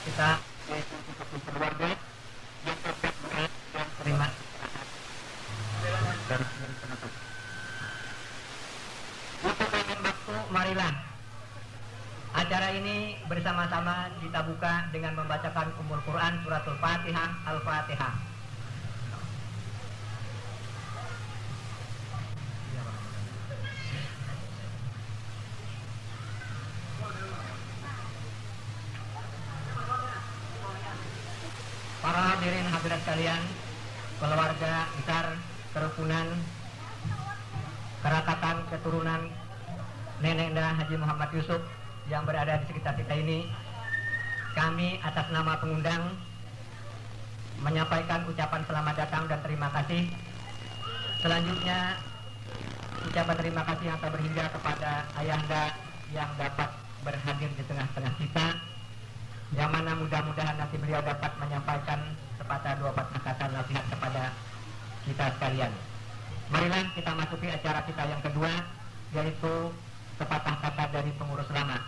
kita yaitu untuk keluarga yang terkait dan terima dari penutup. Untuk yang waktu, marilah acara ini bersama-sama kita buka dengan membacakan Ummul Quran Suratul Fatihah Al-Fatihah. Para hadirin hadirat sekalian, keluarga besar, kerukunan, kerakatan, keturunan Nenek Nda Haji Muhammad Yusuf yang berada di sekitar kita ini, kami atas nama pengundang menyampaikan ucapan selamat datang dan terima kasih. Selanjutnya, ucapan terima kasih yang tak berhingga kepada Ayahanda yang dapat berhadir di tengah-tengah kita, yang mana mudah-mudahan nanti beliau dapat menyampaikan sepatah dua patah kata nasihat kepada kita sekalian. Marilah kita masuki acara kita yang kedua, yaitu sepatah kata dari pengurus lama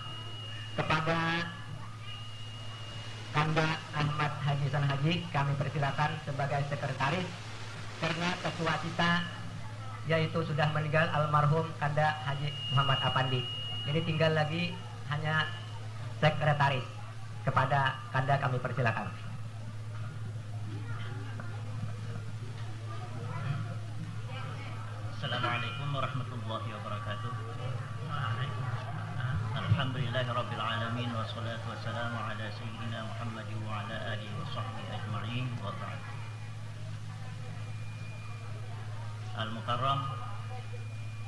kepada Kanda Ahmad Haji San Haji. Kami persilakan sebagai sekretaris, karena ketua kita yaitu sudah meninggal almarhum Kanda Haji Muhammad Apandi. Jadi tinggal lagi hanya sekretaris. Kepada Kanda kami persilakan. Assalamualaikum warahmatullahi wabarakatuh. Alhamdulillahirabbil alamin wassalatu wassalamu ala sayyidina Muhammadin wa ala alihi wa sahbihi ajma'in wa ba'd. Al-Mukarram,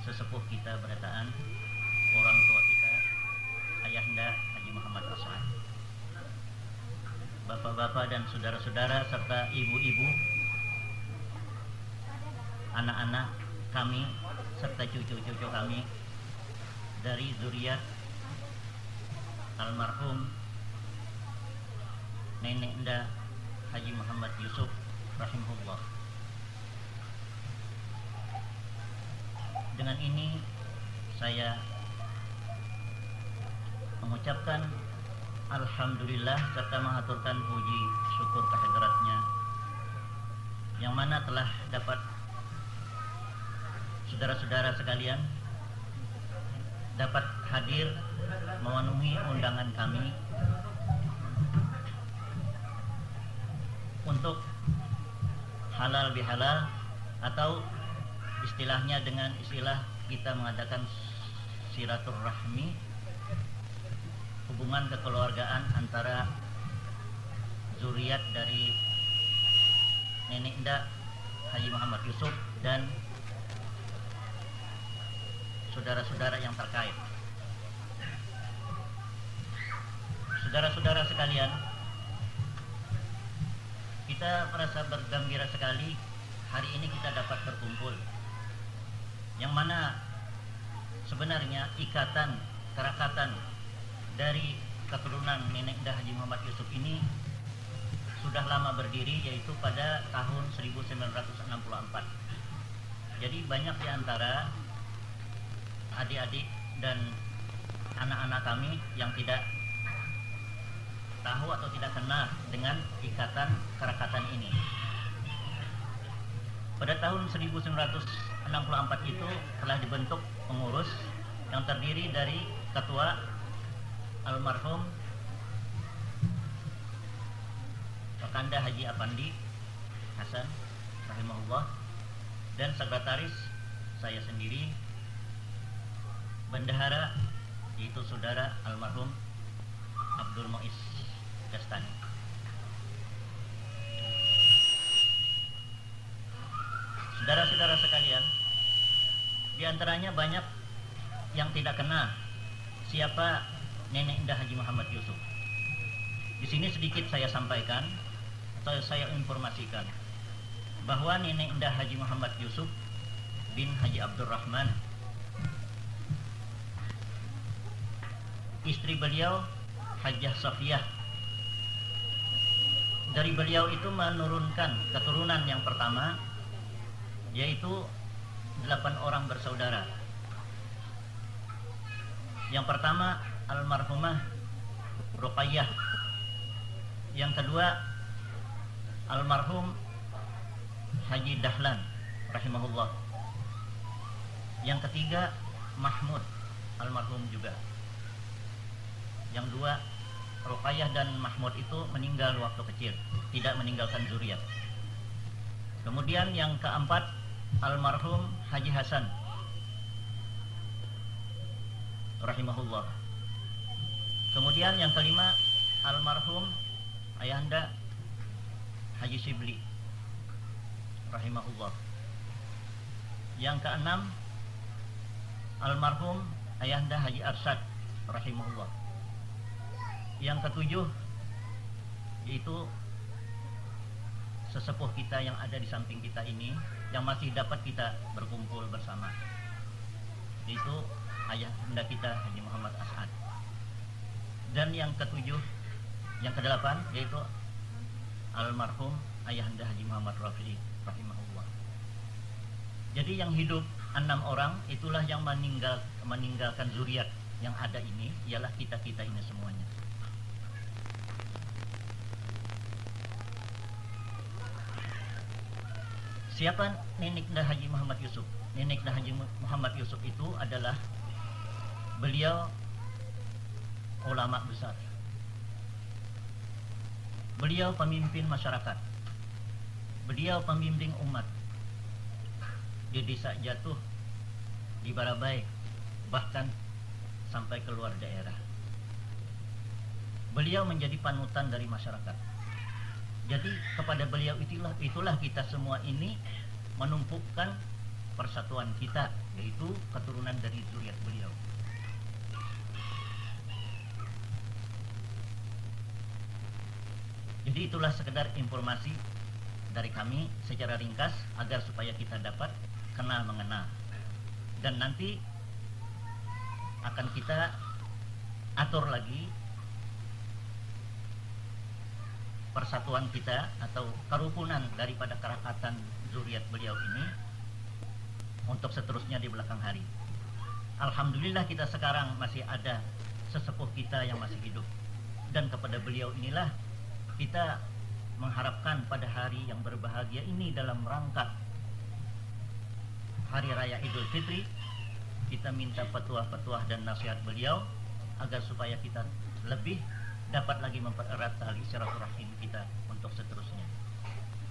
sesepuh kita berataan, orang tua kita, Ayahanda Haji Muhammad As'ad, bapak-bapak dan saudara-saudara serta ibu-ibu, anak-anak kami serta cucu-cucu kami dari zuriat almarhum Nenek Nda Haji Muhammad Yusuf rahimahullah. Dengan ini saya mengucapkan alhamdulillah serta mengaturkan puji syukur kehadiratnya, yang mana telah dapat saudara-saudara sekalian dapat hadir memenuhi undangan kami untuk halal bihalal, atau istilahnya dengan istilah kita mengadakan silaturahmi, hubungan kekeluargaan antara zuriat dari Nenek Nda Haji Muhammad Yusuf dan saudara-saudara yang terkait. Saudara-saudara sekalian, kita merasa bergembira sekali hari ini kita dapat berkumpul, yang mana sebenarnya ikatan kerakatan dari keturunan Nenek Nda Haji Muhammad Yusuf ini sudah lama berdiri, yaitu pada tahun 1964. Jadi banyak di antara adik-adik dan anak-anak kami yang tidak tahu atau tidak kenal dengan ikatan kerakatan ini. Pada tahun 1964 itu telah dibentuk pengurus yang terdiri dari ketua almarhum Kanda Haji Apandi Hasan rahimahullah, dan sekretaris saya sendiri, bendahara yaitu saudara almarhum Abdul Muiz Dastani. Saudara-saudara sekalian, diantaranya banyak yang tidak kenal siapa Nenek Nda Haji Muhammad Yusuf. Di sini sedikit saya sampaikan atau saya informasikan bahwa Nenek Nda Haji Muhammad Yusuf bin Haji Abdurrahman, istri beliau Hajjah Safiyah, dari beliau itu menurunkan keturunan yang pertama, yaitu 8 orang bersaudara. Yang pertama almarhumah Ruqayyah Yang kedua, almarhum Haji Dahlan rahimahullah. Yang ketiga, Mahmud almarhum juga. Yang dua, Ruqayyah dan Mahmud itu meninggal waktu kecil, tidak meninggalkan zuriat. Kemudian yang keempat, almarhum Haji Hasan rahimahullah. Kemudian yang kelima, almarhum ayahanda Haji Shibli rahimahullah. Yang keenam, almarhum ayahanda Haji Arsyad rahimahullah. Yang ketujuh, yaitu sesepuh kita yang ada di samping kita ini, yang masih dapat kita berkumpul bersama, yaitu ayahanda kita Haji Muhammad As'ad. Dan yang ketujuh, yang kedelapan, yaitu almarhum ayahanda Haji Muhammad Rafi'i rahimahullah. Jadi yang hidup 6 orang, itulah yang meninggalkan zuriat yang ada ini, ialah kita-kita ini semuanya. Siapa neneknya Haji Muhammad Yusuf? Neneknya Haji Muhammad Yusuf itu adalah beliau ulama besar. Beliau pemimpin masyarakat. Beliau pembimbing umat di desa Jatuh, di Barabai, bahkan sampai keluar daerah. Beliau menjadi panutan dari masyarakat. Jadi kepada beliau itulah kita semua ini menumpukan persatuan kita, yaitu keturunan dari zuriat beliau. Jadi itulah sekedar informasi dari kami secara ringkas agar supaya kita dapat kenal mengenal. Dan nanti akan kita atur lagi persatuan kita atau kerukunan daripada kerakatan zuriat beliau ini untuk seterusnya di belakang hari. Alhamdulillah kita sekarang masih ada sesepuh kita yang masih hidup, dan kepada beliau inilah kita mengharapkan pada hari yang berbahagia ini dalam rangka Hari Raya Idul Fitri, kita minta petuah-petuah dan nasihat beliau agar supaya kita lebih dapat lagi mempererat tali silaturahim kita untuk seterusnya.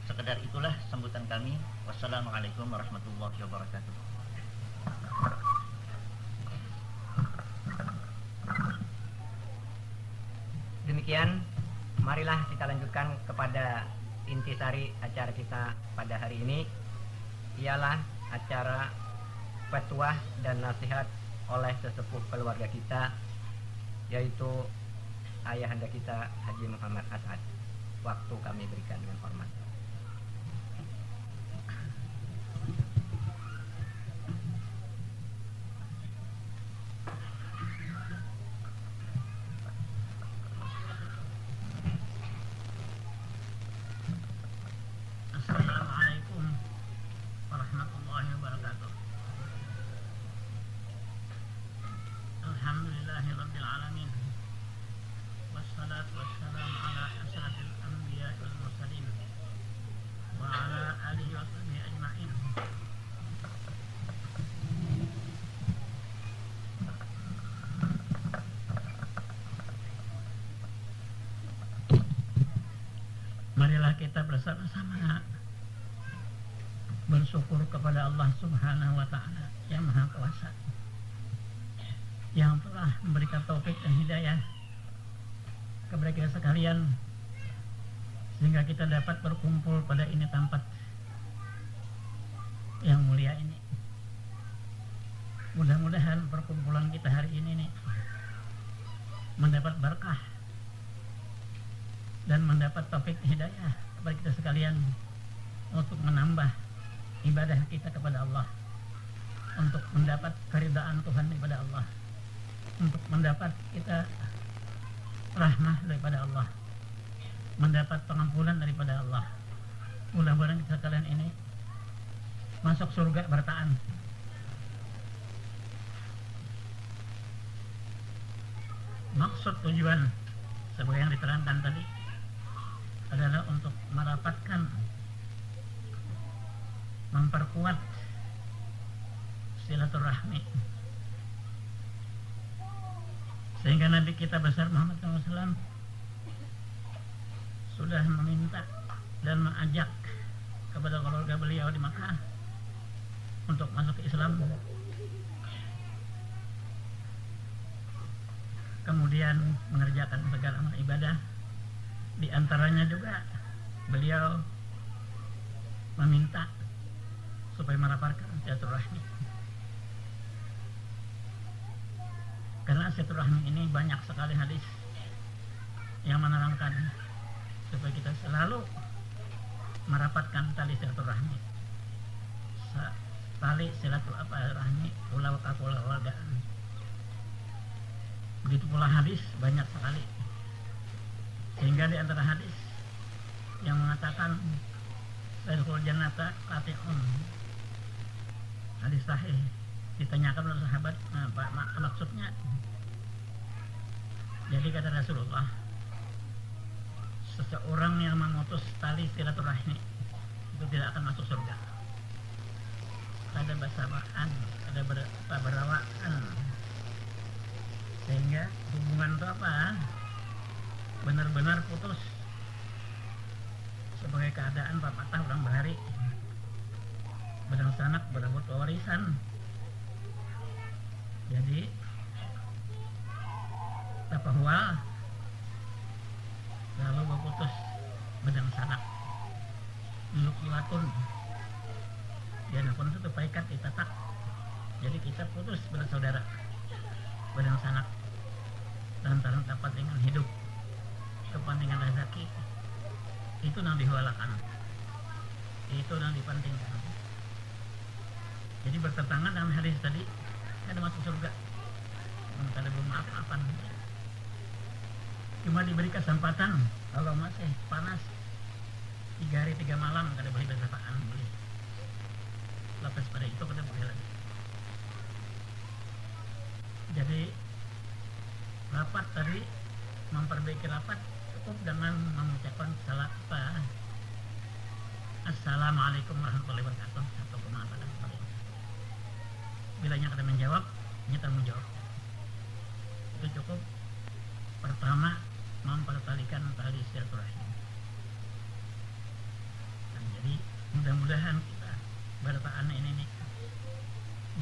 Sekedar itulah sambutan kami. Wassalamualaikum warahmatullahi wabarakatuh. Demikian, marilah kita lanjutkan kepada intisari acara kita pada hari ini, ialah acara petuah dan nasihat oleh sesepuh keluarga kita, yaitu ayahanda kita Haji Muhammad As'ad. Waktu kami berikan dengan hormat. Assalamualaikum warahmatullahi wabarakatuh. Alhamdulillahirabbil alamin. Wassalatu wassalamu ala asyrafil anbiya'i wal mursalin wa ala alihi wa sahbihi ajma'in. Marilah kita bersama-sama bersyukur kepada Allah Subhanahu wa Ta'ala yang Maha Kuasa, yang telah memberikan taufik dan hidayah kepada kita sekalian, sehingga kita dapat berkumpul pada ini tempat yang mulia ini. Mudah-mudahan perkumpulan kita hari ini nih mendapat berkah dan mendapat taufik hidayah kepada kita sekalian untuk menambah ibadah kita kepada Allah, untuk mendapat keridaan Tuhan daripada Allah, untuk mendapat kita rahmah daripada Allah, mendapat pengampunan daripada Allah. Mudah-mudahan kita sekalian ini masuk surga bertahan. Maksud tujuan sebagai yang diterangkan tadi, adalah untuk merapatkan, memperkuat silaturahmi, sehingga Nabi kita besar Muhammad SAW sudah meminta dan mengajak kepada keluarga beliau di Makkah untuk masuk ke Islam. Kemudian mengerjakan segala amal ibadah. Di antaranya juga beliau meminta supaya merapatkan silaturahmi. Karena silaturahmi ini banyak sekali hadis yang menerangkan supaya kita selalu merapatkan tali silaturahmi. Tali silaturahmi pulau kekeluargaan. Begitu pula hadis banyak sekali. Sehingga di antara hadis yang mengatakan Sayyidul Jannata Qati'un, hadis sahih, ditanyakan oleh sahabat, apa maksudnya? Jadi kata Rasulullah, seseorang yang memutus tali silaturahmi itu tidak akan masuk surga. Ada bersamaan, ada berawaan, sehingga hubungan itu apa? Benar-benar putus sebagai keadaan patah ulang bahari, bedang sanak berebut warisan. Jadi tapahwal lalu berputus bedang sanak luk iwatun dan pun itu paikat kita tak. Jadi kita putus bersaudara bedang sanak lantaran dapat dengan hidup kepentingan rezeki itu yang dihalakan, itu yang dipentingkan. Jadi bertentangan dengan hadis tadi, ada masuk surga kalau belum maaf-maafan. Cuma diberi kesempatan kalau masih panas 3 hari 3 malam kada boleh bersapaan, boleh lepas pada itu kada boleh lagi. Jadi rapat tadi, memperbaiki rapat cukup dengan mengucapkan salat Assalamualaikum warahmatullahi wabarakatuh atau kemana. Bila kita menjawab, kita menjawab. Itu cukup. Pertama, mempertalikan tali silaturahmi. Jadi mudah-mudahan kita bertahan ini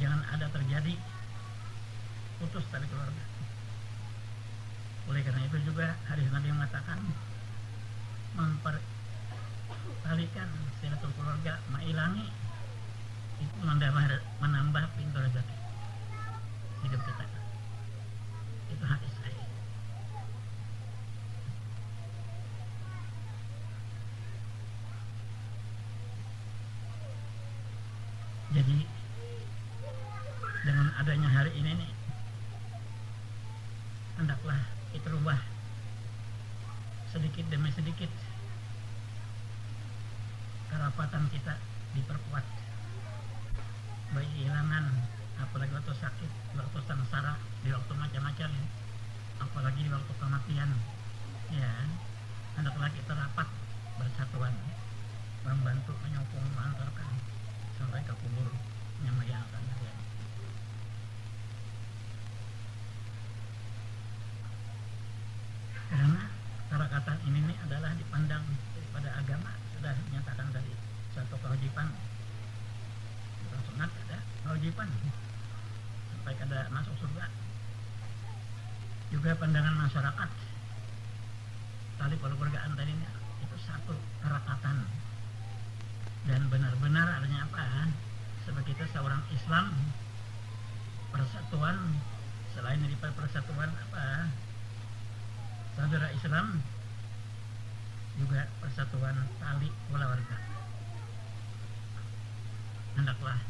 jangan ada terjadi putus tali keluarga. Oleh karena itu juga hadis Nabi mengatakan mempertalikan silaturahmi keluarga, mengilangi itu menambah pintu rezeki hidup kita. Itu hadis sahih. Jadi dengan adanya hari ini nih, hendaklah kita rubah sedikit demi sedikit, kerapatan kita diperkuat, baik kehilangan, apalagi waktu sakit, waktu sengsara, di waktu macam-macam, apalagi di waktu kematian, ya hendaklah kita rapat bersatuan, membantu menyokong, mengantarkan sampai ke kubur yang akan terjadi. Karena kerakatan ini adalah dipandang daripada agama, sudah dinyatakan dari suatu kewajiban, bukan sunat, ada kewajiban sampai kada masuk surga. Juga pandangan masyarakat, tali keluargaan tadi itu satu kerakatan, dan benar-benar adanya apa? Sebagai kita seorang Islam, persatuan selain daripada persatuan apa? Saudara Islam juga persatuan tali keluarga. Hendaklah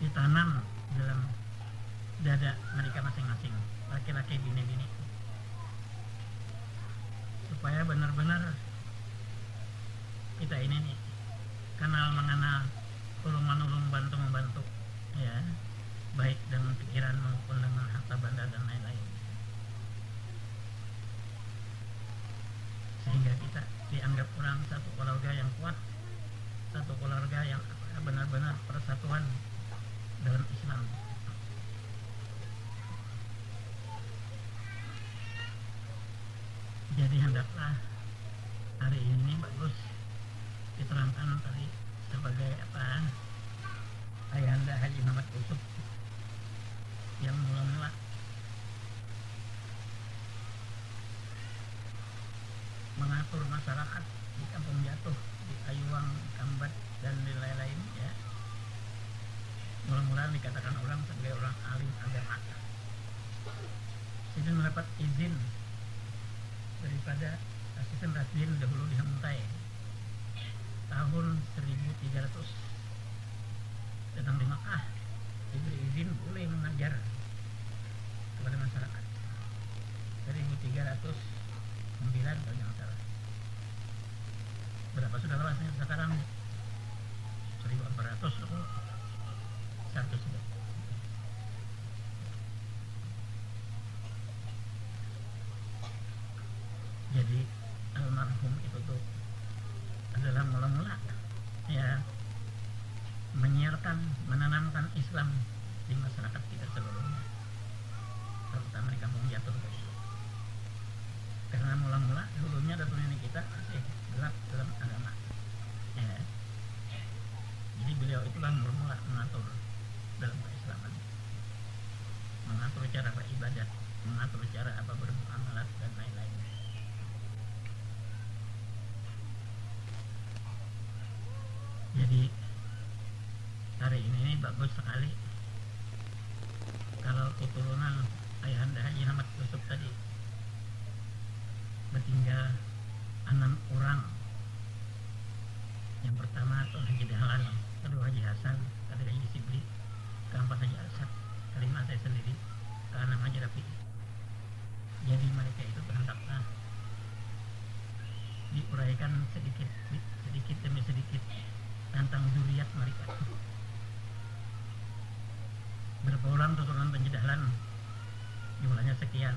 ditanam dalam dada mereka masing-masing, laki-laki bini-bini, supaya benar-benar kita ini nih kenal mengenal, tolong menolong, bantu membantu, ya, baik dengan pikiran maupun dengan harta benda dan lain-lain, sehingga kita dianggap orang satu keluarga yang kuat, satu keluarga yang benar-benar persatuan dalam Islam. Jadi hendaklah hari ini bagus diterangkan tadi sebagai apa, Ayahanda Haji Muhammad Yusuf yang mula-mula mengatur masyarakat di Kampung Jatuh, di Ayuang, Kambat, dan di lain-lain ya. Mula-mula dikatakan orang sebagai orang alim agama. Itu mendapat izin daripada asisten Rasdin dahulu di Hamtai tahun 1300 datang di Makkah, diberi izin boleh mengajar kepada masyarakat. 1309 kalau jangan salah. Berapa sudah lewasnya sekarang? 1400 loh. 100 sudah. Jadi almarhum itu tuh adalah mula-mula ya menyiarkan, menanamkan Islam di masyarakat kita seluruhnya, terutama di Kampung Jatuh. Karena mula-mula dulunya datuk nenek kita masih gelap dalam agama ya. Jadi beliau itulah mula-mula mengatur dalam keislaman, mengatur cara beribadat, mengatur cara apa bermuamalah dan lain-lain. Jadi hari ini bagus sekali kalau keturunan Ayahanda Haji Muhammad Yusuf tadi bertinggal 6 orang. Yang pertama itu Haji Dahlan, kedua Haji Hasan, ketiga Haji Sibli, keempat Haji Arsad, kelima saya sendiri, keenam Haji Rafi. Jadi mereka itu hendaklah diuraikan sedikit demi sedikit tentang zuriat mereka. Berapa orang keturunan Haji Dahlan? Jumlahnya sekian.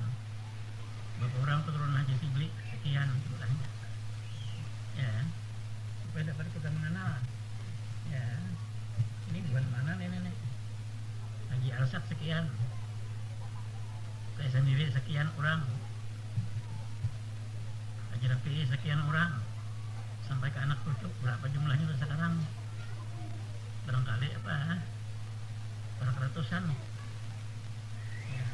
Berapa orang keturunan Haji Sibli? Sekian jumlahnya. Ya, supaya dapat kita mengenal. Ya, ini bukan mana nenek. Haji Arsad sekian. Saya sendiri sekian orang. Haji Rafi sekian orang. Sampai ke anak cucu berapa jumlahnya sekarang? Barangkali apa? Berapa ratusan? Ya.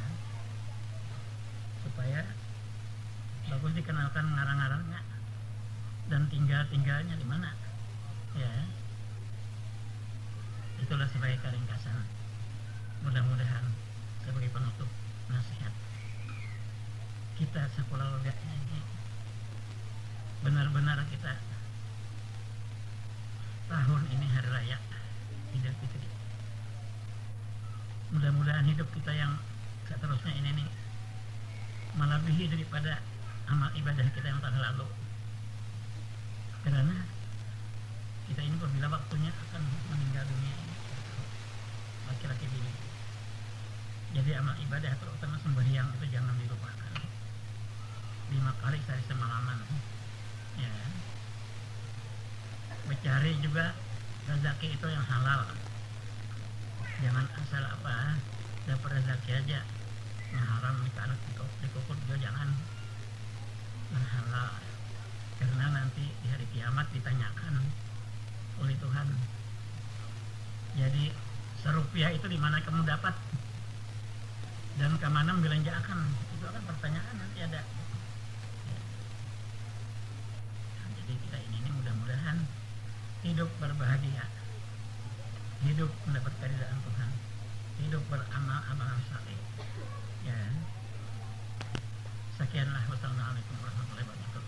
Supaya bagus dikenalkan ngarang-ngarangnya dan tinggalnya di mana. Ya. Itulah sebagai ringkasan. Mudah-mudahan sebagai penutup nasihat kita sekeluarga ini benar-benar kita tahun ini hari raya Idul Fitri, mudah-mudahan hidup kita yang seterusnya ini nih melebihi daripada amal ibadah kita yang telah lalu, karena kita ini apabila waktunya akan meninggal dunia ini, laki-laki ini. Jadi amal ibadah terutama sembahyang itu jangan dilupakan 5 kali sehari semalaman ya. Mencari juga rezeki itu yang halal, jangan asal apa dapat rezeki aja yang haram dikukut juga jangan, yang halal, karena nanti di hari kiamat ditanyakan oleh Tuhan. Jadi serupiah itu di mana kamu dapat dan kemana membelanjakan, itu akan pertanyaan nanti ada. Jadi kita ini mudah-mudahan hidup berbahagia, hidup mendapat keridhaan Tuhan, hidup beramal amalan saleh. Ya. Sekianlah, wassalamualaikum warahmatullahi wabarakatuh.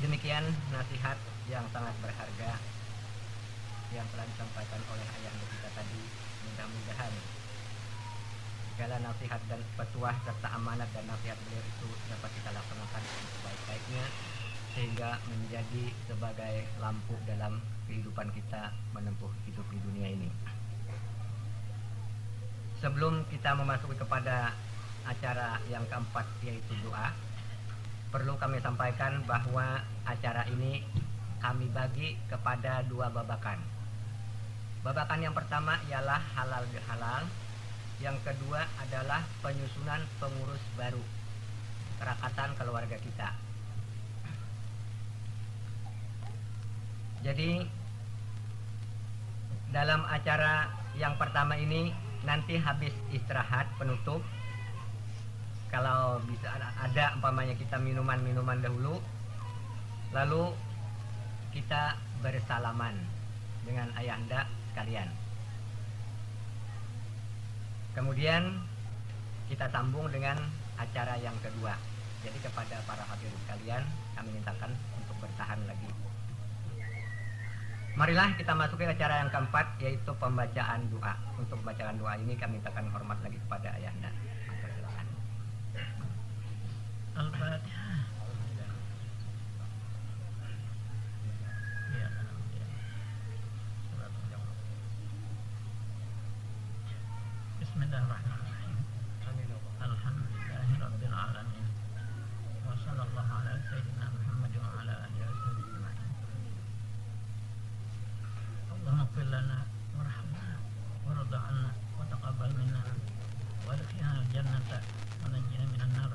Demikian nasihat yang sangat berharga yang telah disampaikan oleh ayahanda kita tadi. Mudah-mudahan segala nasihat dan petuah serta amanat dan nasihat beliau itu dapat kita laksanakan dengan sebaik-baiknya, sehingga menjadi sebagai lampu dalam kehidupan kita menempuh hidup di dunia ini. Sebelum kita memasuki kepada acara yang keempat, yaitu doa, perlu kami sampaikan bahwa acara ini kami bagi kepada dua babakan. Babakan yang pertama ialah halal bihalal, yang kedua adalah penyusunan pengurus baru kerakatan keluarga kita. Jadi dalam acara yang pertama ini nanti habis istirahat penutup, kalau bisa ada umpamanya kita minuman dahulu, lalu kita bersalaman dengan ayahanda sekalian. Kemudian kita sambung dengan acara yang kedua. Jadi kepada para hadirin sekalian kami mintakan untuk bertahan lagi. Marilah kita masuk ke acara yang keempat, yaitu pembacaan doa. Untuk bacaan doa ini kami mintakan hormat lagi kepada ayahanda. Silakan. Al-Fatihah. Bismillahirrahmanirrahim. Alhamdulillahi rabbil alamin. Wa sallallahu ala sayyidina Muhammad wa ala alihi wa sahbihi ajma'in. Allahumma ighfir lana warhamna warda 'anna wa taqabbal minna wa adkhilna al-jannata wa najjina minan nar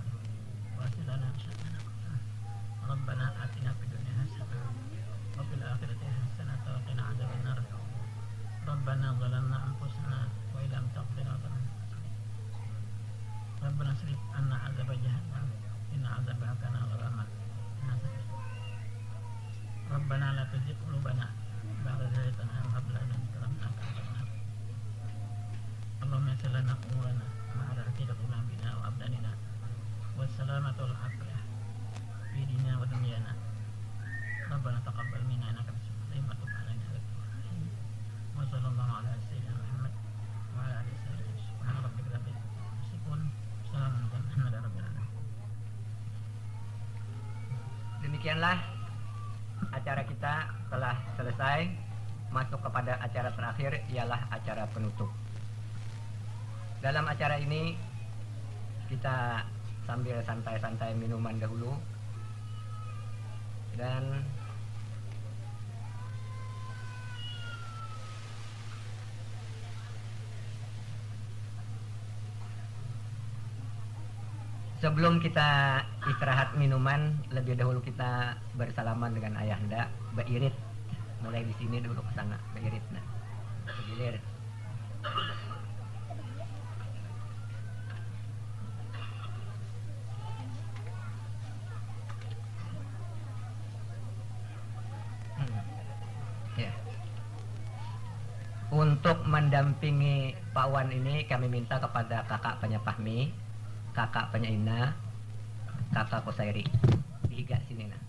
wa asilana sya'ana. Rabbana atina fid dunya hasanah wa fil akhirati hasanah wa qina 'adzaban nar. Rabbana zalamna anfusana wa illam taghfir lana Rabbana srif anna 'adzab jahannam inna 'adzabaha kana gharaman. Rabbana la tuzigh qulubana ba'da idh hadaytana wa hab lana min ladunka rahmatan. Allahumma yassir lana umurana ma'al aqidati bina wa abdanina was salamatu wal afiyah fi dinina wa dunyana. Rabbana taqabbal minna innaka antas samiul 'alim wa tub 'alaina innaka antal rahim. Wa sallallahu ala sayyidina Muhammad wa ala alihi wasallam. Subhana rabbika rabbil izzati amma yasifun. Salamun ala rabbil alamin. Demikianlah acara kita telah selesai. Masuk kepada acara terakhir, ialah acara penutup. Dalam acara ini kita sambil santai-santai minuman dahulu, dan sebelum kita istirahat minuman, lebih dahulu kita bersalaman dengan ayahanda, beirit. Mulai di sini dulu ke sana, beirit. Nah, bergilir. Ya. Untuk mendampingi Pak Wan ini kami minta kepada kakak Penyapahmi, kakak Penyaina, kakak Kosairi. Tiga sini nah.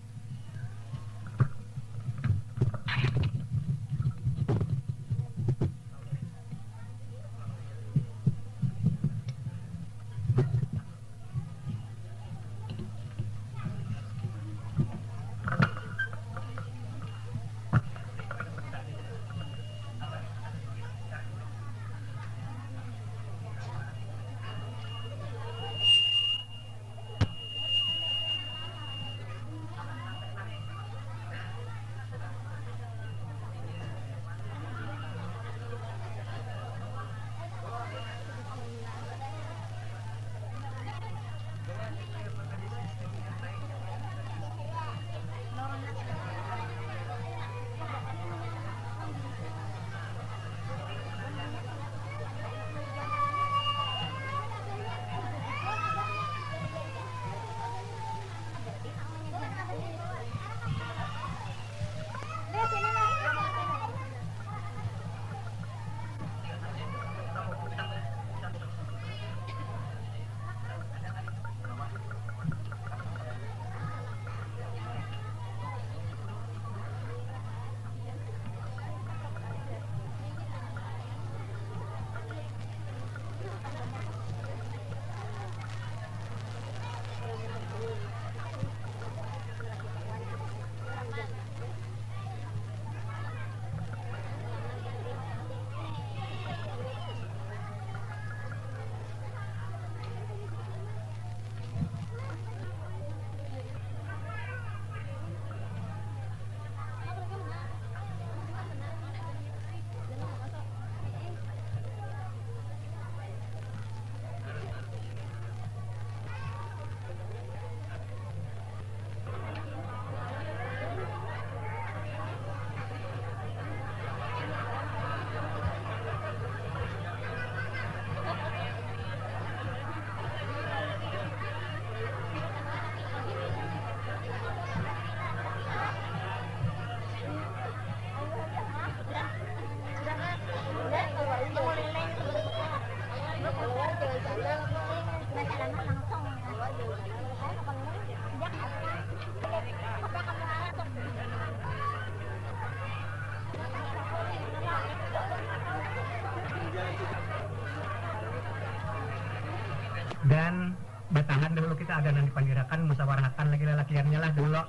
Dan bertahan dulu, kita ada nanti panggirakan, musyawarahkan lagi lelakiannya lah dulu.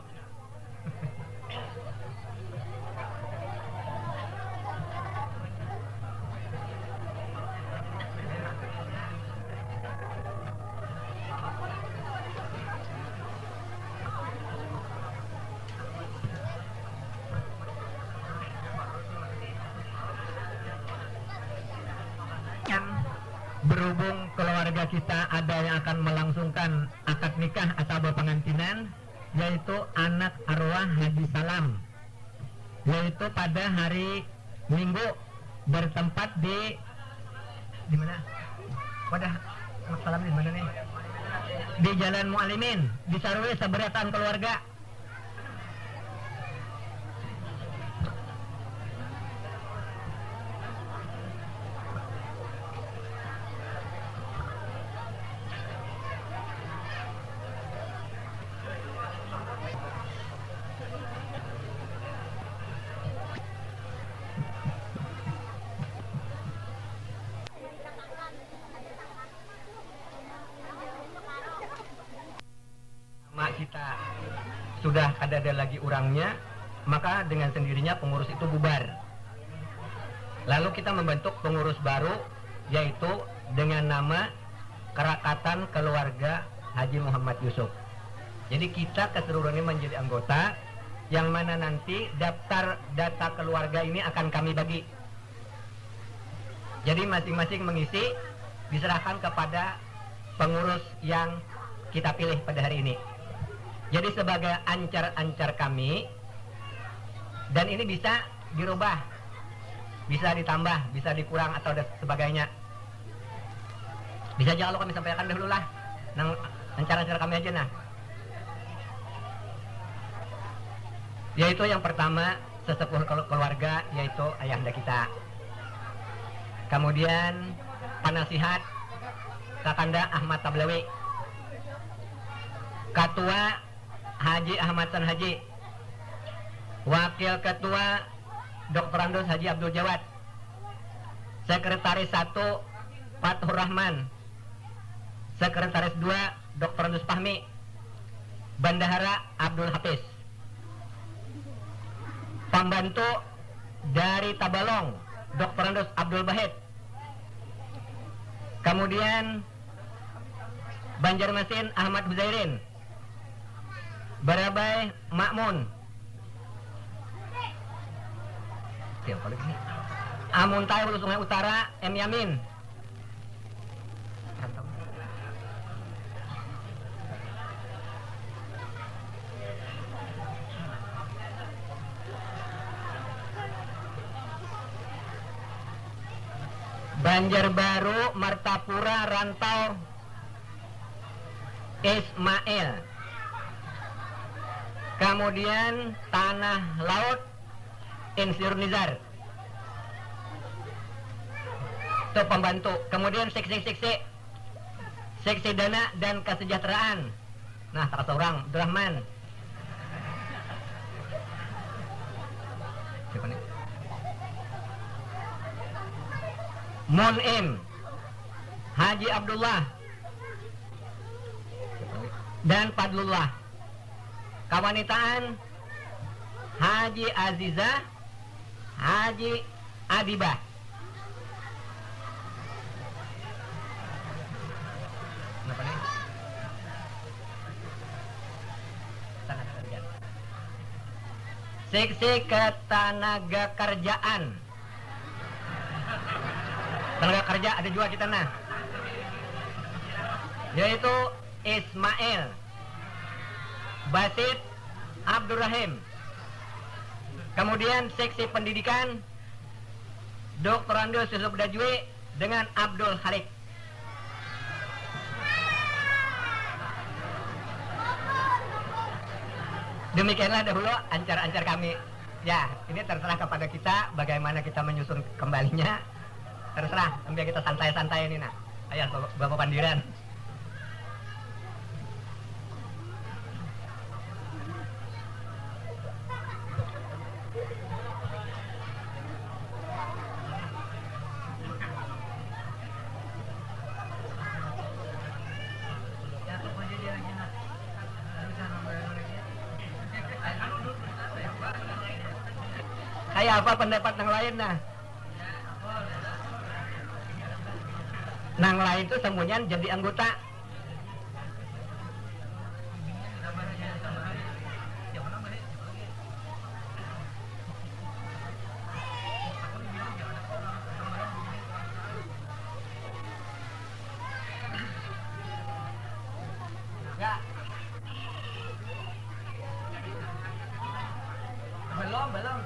Berhubung keluarga kita ada yang akan melangsungkan akad nikah atau pengantinan, yaitu anak arwah Haji Salam, yaitu pada hari Minggu bertempat di mana? Pada anak Salam di mana nih? Di Jalan Mualimin, di Sarwe Saberatan keluarga. Kita sudah ada lagi orangnya, maka dengan sendirinya pengurus itu bubar. Lalu kita membentuk pengurus baru, yaitu dengan nama Kerakatan Keluarga Haji Muhammad Yusuf. Jadi kita keseluruhannya menjadi anggota, yang mana nanti daftar data keluarga ini akan kami bagi. Jadi masing-masing mengisi, diserahkan kepada pengurus yang kita pilih pada hari ini. Jadi sebagai ancar-ancar kami, dan ini bisa dirubah, bisa ditambah, bisa dikurang atau sebagainya. Bisa aja kalau kami sampaikan dahulu lah, ancar-ancar kami aja nah. Yaitu yang pertama sesepuh keluarga, yaitu ayahanda kita. Kemudian penasihat Kakanda Ahmad Tablawi, Ketua Haji Ahmad San Haji, Wakil Ketua Dr. Andus Haji Abdul Jawad, Sekretaris 1 Fathur Rahman, Sekretaris 2 Dr. Andus Fahmi, Bendahara Abdul Hafiz, Pembantu dari Tabalong Dr. Andus Abdul Bahid, kemudian Banjarmasin Ahmad Huzairin, Barabai Makmun, siapa lagi? Amuntai Hulu Sungai Utara M. Yamin, Banjarbaru Martapura Rantau Ismail, kemudian Tanah Laut Insinyur Nizar, itu pembantu. Kemudian seksi dana dan kesejahteraan, nah salah seorang Abdurrahman, siapa nih? Munim Haji Abdullah dan Fadlullah. Kewanitaan Haji Aziza, Haji Adibah. Kenapa nih? Seksi ketenaga kerjaan. Tenaga kerja ada juga kita nah, yaitu Ismail Basit Abdurrahim. Kemudian seksi pendidikan Dr. Andus Yusuf Dajwi dengan Abdul Khalik. Demikianlah dahulu ancar-ancar kami. Ya, ini terserah kepada kita bagaimana kita menyusun kembalinya. Terserah, sambil kita santai-santai ini nah. Ayah Bapak Pandiran. Kayak apa pendapat yang lain nah? Nang lain itu semuanya jadi anggota. Ya. Belum.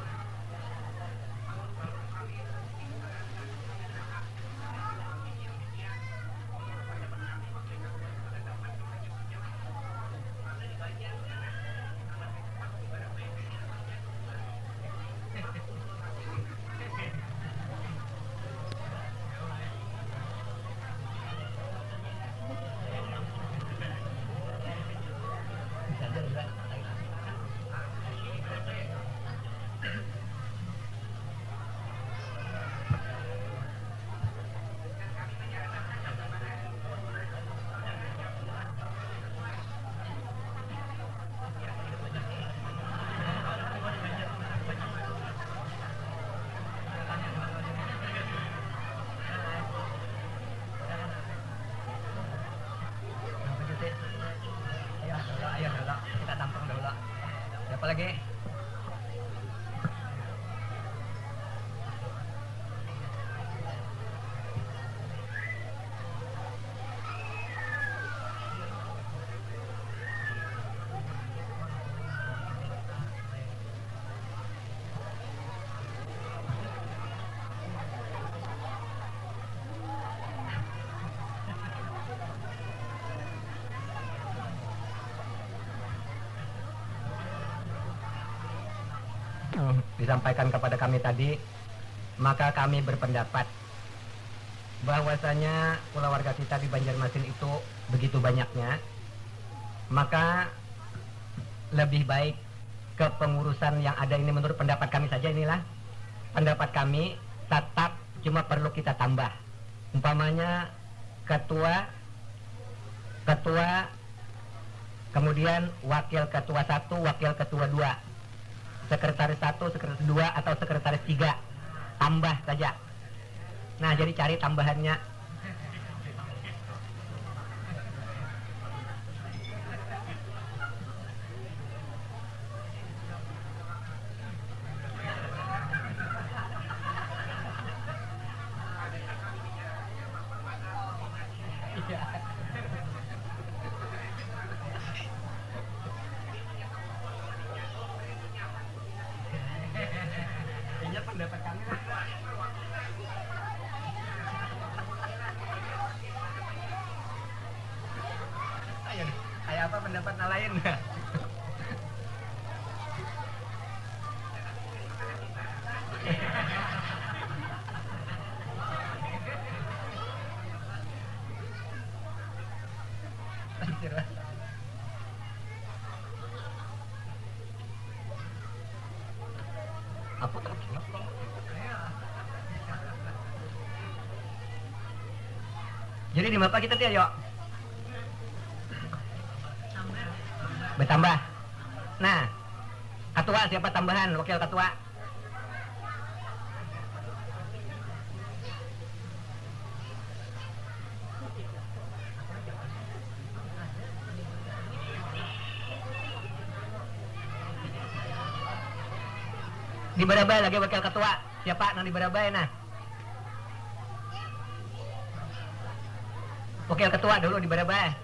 Ayo dulu, kita tampung dulu. Siapa lagi? Disampaikan kepada kami tadi, maka kami berpendapat bahwasanya warga kita di Banjarmasin itu begitu banyaknya, maka lebih baik kepengurusan yang ada ini menurut pendapat kami saja, inilah pendapat kami, tetap cuma perlu kita tambah, umpamanya ketua, kemudian wakil ketua 1, wakil ketua 2, sekretaris 1, sekretaris 2, atau sekretaris 3, tambah saja. Nah, jadi cari tambahannya. Pendapat kami kayak apa pendapat lain? Apa? Jadi di mana kita yuk? Bertambah. Nah, ketua siapa tambahan? Wakil ketua. Di Barabay lagi wakil ketua. Siapa nang di Barabay nah? Wakil ketua dulu di Barabay.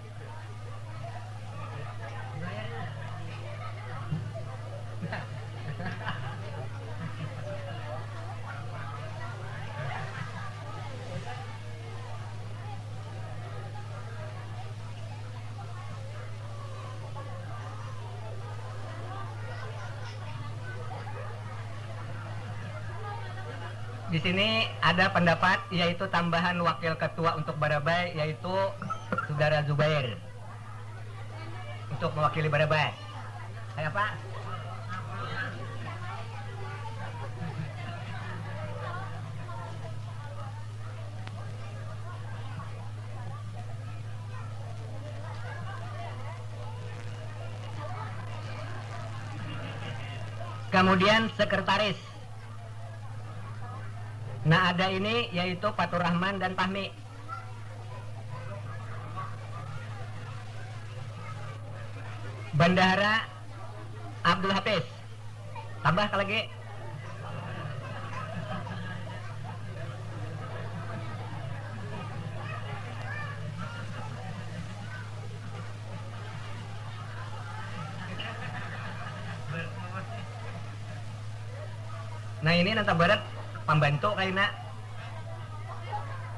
Di sini ada pendapat yaitu tambahan wakil ketua untuk Barabay yaitu Saudara Zubair untuk mewakili Barabay. Kayak apa? Kemudian sekretaris Nah, ada ini yaitu Fatur Rahman dan Fahmi. Bendahara Abdul Hafiz. Tambah lagi. Nah, ini nanti barat pembantu kayaknya.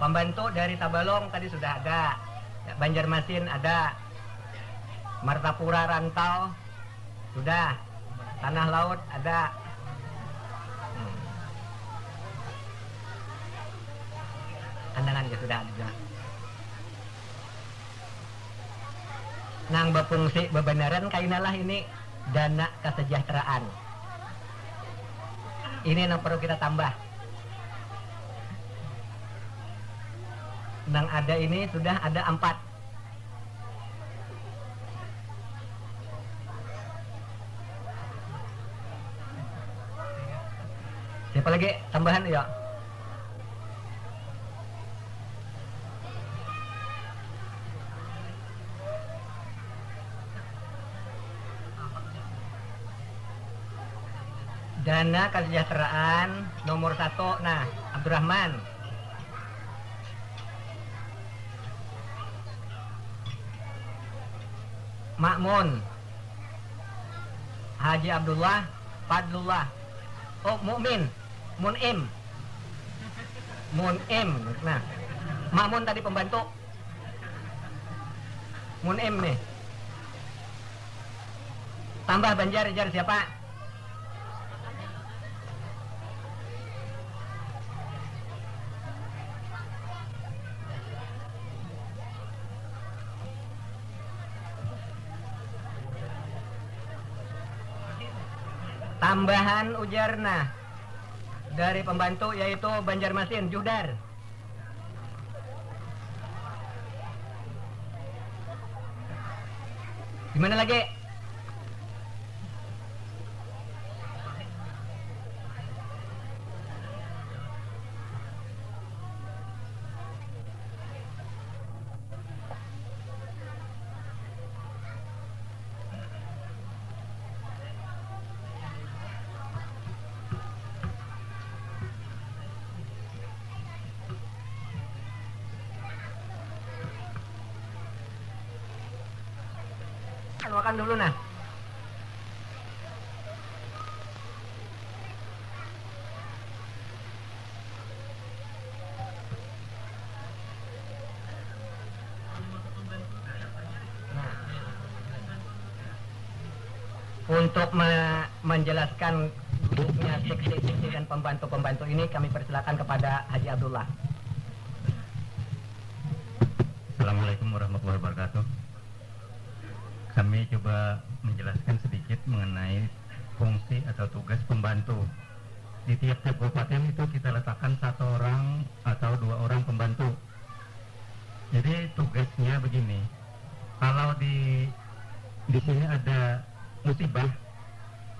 Pembantu dari Tabalong tadi sudah ada. Ya, Banjarmasin ada. Martapura Rantau sudah. Tanah Laut ada. Andangan ya sudah ada. Nang berfungsi bebenaran kainalah ini dana kesejahteraan. Ini yang perlu kita tambah. Nang ada ini sudah ada 4. Siapa lagi tambahan ya? Dana kesejahteraan nomor 1, nah Abdurrahman. Makmun, Haji Abdullah, Fadlullah. Oh, Mukmin, Munim. Nah, Makmun tadi pembantu. Munim nih. Tambah Banjar siapa? Tambahan ujarna dari pembantu yaitu Banjarmasin, Juhdar. Gimana lagi? Makan dulu nah. Untuk menjelaskan bukunya seksi-seksi dan pembantu-pembantu ini kami persilakan kepada Haji Abdullah. Assalamualaikum warahmatullahi wabarakatuh. Kami coba menjelaskan sedikit mengenai fungsi atau tugas pembantu. Di tiap-tiap kabupaten itu kita letakkan 1 orang atau 2 orang pembantu. Jadi tugasnya begini. Kalau di sini ada musibah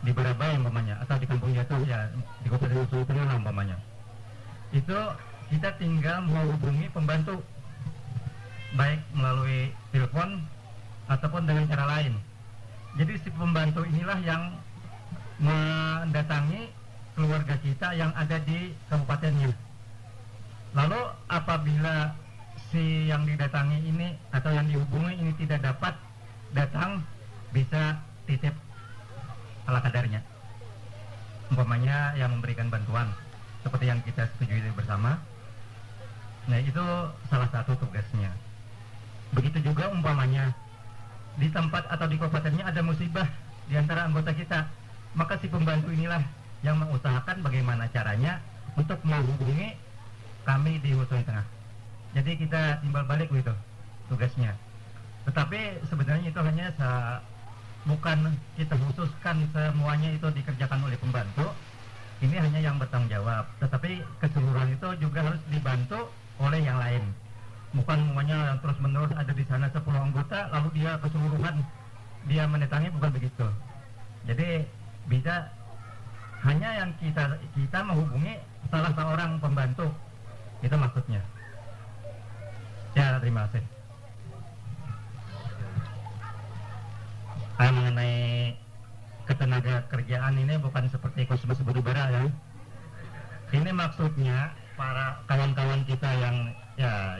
di Barabay umpamanya atau di kampung Jatuh ya di Kabupaten Ujung Tengah umpamanya. Itu kita tinggal menghubungi pembantu baik melalui telepon ataupun dengan cara lain. Jadi si pembantu inilah yang mendatangi keluarga kita yang ada di kabupatennya. Lalu apabila si yang didatangi ini atau yang dihubungi ini tidak dapat datang, bisa titip ala kadarnya. Umpamanya yang memberikan bantuan seperti yang kita setujui bersama. Nah, itu salah satu tugasnya. Begitu juga umpamanya di tempat atau di kabupatennya ada musibah di antara anggota kita, maka si pembantu inilah yang mengusahakan bagaimana caranya untuk menghubungi kami di Ujung Tengah. Jadi kita timbal balik gitu tugasnya. Tetapi sebenarnya itu hanya bukan kita khususkan semuanya itu dikerjakan oleh pembantu. Ini hanya yang bertanggung jawab. Tetapi keseluruhan itu juga harus dibantu oleh yang lain. Bukan semuanya terus menerus ada di sana 10 anggota lalu dia keseluruhan dia mendatangi, bukan begitu. Jadi bisa hanya yang kita menghubungi salah seorang pembantu. Itu maksudnya. Ya, terima kasih. Mengenai ketenaga kerjaan ini bukan seperti kosmos batubara ya. Ini maksudnya para kawan-kawan kita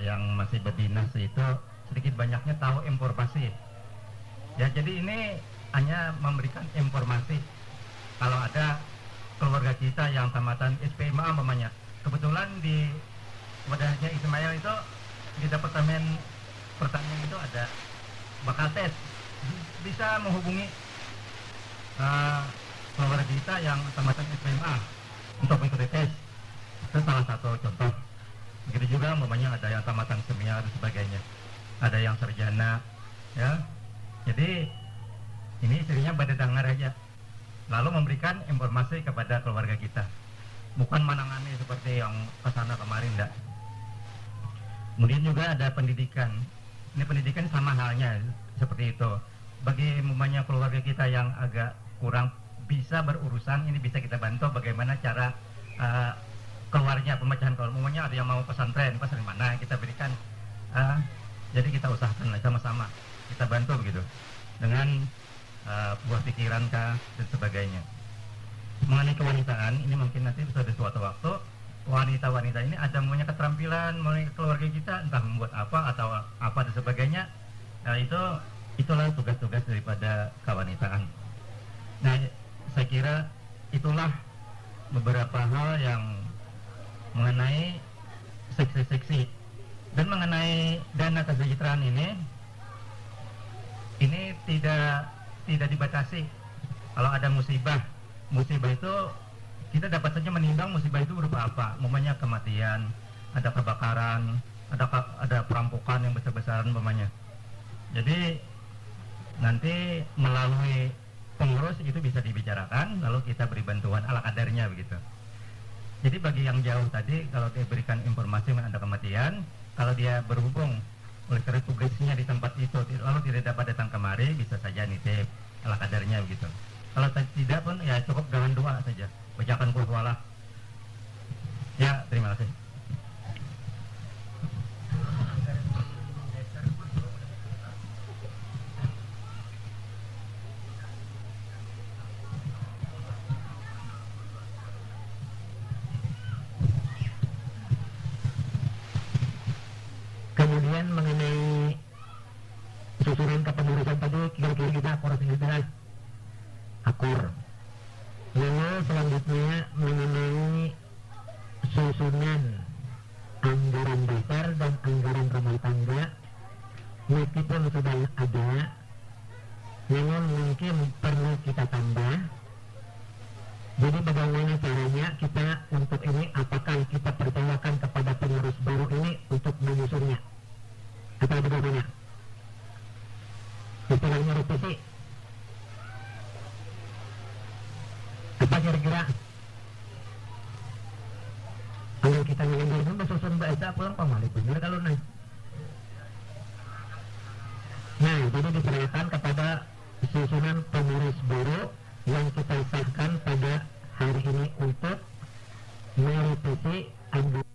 yang masih berdinas itu sedikit banyaknya tahu informasi. Ya, jadi ini hanya memberikan informasi. Kalau ada keluarga kita yang tamatan SPMA umpamanya, kebetulan di wadahnya Ismail itu di departemen pertanian itu ada bakal tes, bisa menghubungi keluarga kita yang tamatan SPMA untuk mengikuti tes. Itu salah satu contoh. Begitu juga umpamanya ada yang tamatan seminar dan sebagainya, ada yang sarjana, ya. Jadi ini istrinya pada dengar aja, lalu memberikan informasi kepada keluarga kita, bukan menangani seperti yang kesana kemarin, enggak. Kemudian juga ada pendidikan. Ini pendidikan sama halnya seperti itu. Bagi umpamanya keluarga kita yang agak kurang bisa berurusan, ini bisa kita bantu bagaimana cara keluarnya, pemecahan keluar. Umpamanya ada yang mau pesantren, pesantren mana kita berikan. Jadi kita usahakan sama-sama, kita bantu begitu dengan buah pikiran kah dan sebagainya. Mengenai kewanitaan, ini mungkin nanti bisa di suatu waktu wanita-wanita ini ada punya keterampilan mengenai keluarga kita, entah membuat apa atau apa dan sebagainya. Nah, itulah tugas-tugas daripada kewanitaan. Nah, saya kira itulah beberapa hal yang mengenai seksi-seksi. Dan mengenai dana kesejahteraan ini tidak dibatasi. Kalau ada musibah itu kita dapat saja menimbang musibah itu berupa apa. Umpamanya kematian, ada kebakaran, ada perampokan yang besar-besaran umpamanya. Jadi nanti melalui pengurus itu bisa dibicarakan, lalu kita beri bantuan ala kadarnya begitu. Jadi bagi yang jauh tadi, kalau dia berikan informasi mengenai ada kematian, kalau dia berhubung oleh karena tugasnya di tempat itu lalu tidak dapat datang kemari, bisa saja nitip ala kadarnya begitu. Kalau tidak pun ya cukup dengan doa saja, bacakan qul huwallah. Ya, terima kasih. Kemudian mengenai susunan kepengurusan tadi, kira-kira kita akur. Lalu selanjutnya mengenai susunan anggaran dasar dan anggaran rumah tangga, meskipun sudah ada, namun mungkin perlu kita tambah. Jadi bagaimana caranya kita untuk ini, apakah kita percayakan kepada pengurus baru ini untuk menyusunnya atau bagaimana? Istilahnya revisi. Apa kira-kira? Kalau kita mengambil susun bahasa pulang pamali benar kalau naik. Nah, jadi diserahkan kepada susunan pengurus baru yang kita sahkan pada hari ini untuk merevisi anggota